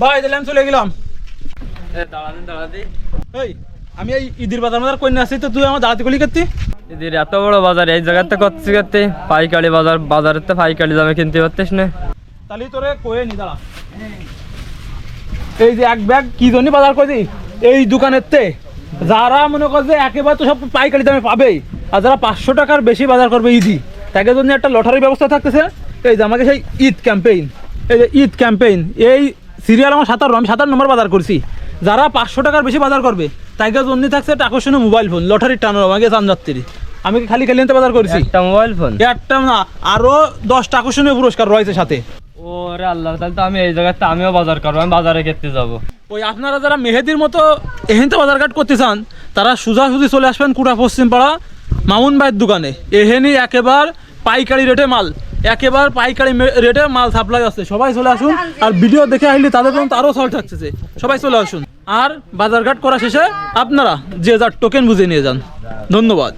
হয় তাহলে আমি চলে গেলাম। দাঁড়াতে এই আমি এই ঈদের বাজার কই না আছি, তো তুই আমার দাঁড়াতে গলি করতি? ঈদের এত বড় বাজার এই জায়গাতে করতে করতে পাইকারি বাজারের তো পাইকারি দামে কিনতে পারতিস না। তাহলে তোরে কয়ে নি দাঁড়া। এই যে এক ব্যাগ কি জন্য বাজার করছি এই দোকানের তে, যারা মনে কর যে একেবারে তো সব পাইকারি দামে পাবেই, আর যারা 500 টাকার বেশি বাজার করবে ঈদি, তাকে জন্য একটা লটারির ব্যবস্থা থাকতেছে। এই যে আমাকে সেই ঈদ ক্যাম্পেইন, এই যে ঈদ ক্যাম্পেইন, এই সিরিয়াল আমার 57, আমি 57 নম্বর বাজার করছি। যারা 500 টাকার বেশি বাজার করবে তাকে জন্য থাকছে একটা আকর্ষণীয় মোবাইল ফোন, লটারির টানো আমাকে যাত্রী। আমি খালি খালি এনতে বাজার করেছি একটা মোবাইল ফোন, একটা না আরো 10টা আকর্ষণীয় পুরস্কার রয়েছে সাথে। ওরে আল্লাহ, তাহলে তো আমি এই জায়গাতে আমিও বাজার করবো, আমি বাজারে খেতে যাবো। ওই আপনারা যারা মেহেদির মতো এহেনতে বাজার ঘাট করতে চান, তারা সোজাসুজি চলে আসবেন কুড়া পশ্চিম পাড়া মামুন ভাইয়ের দোকানে। এহেনি একেবারে পাইকারি রেটে মাল, একেবারে পাইকারি রেটে মাল সাপ্লাই আছে। সবাই চলে আসুন, আর ভিডিও দেখে আসলে তাদের জন্য আরও সল থাকছে। সবাই চলে আসুন, আর বাজারঘাট করা শেষে আপনারা যে যার টোকেন বুঝে নিয়ে যান। ধন্যবাদ।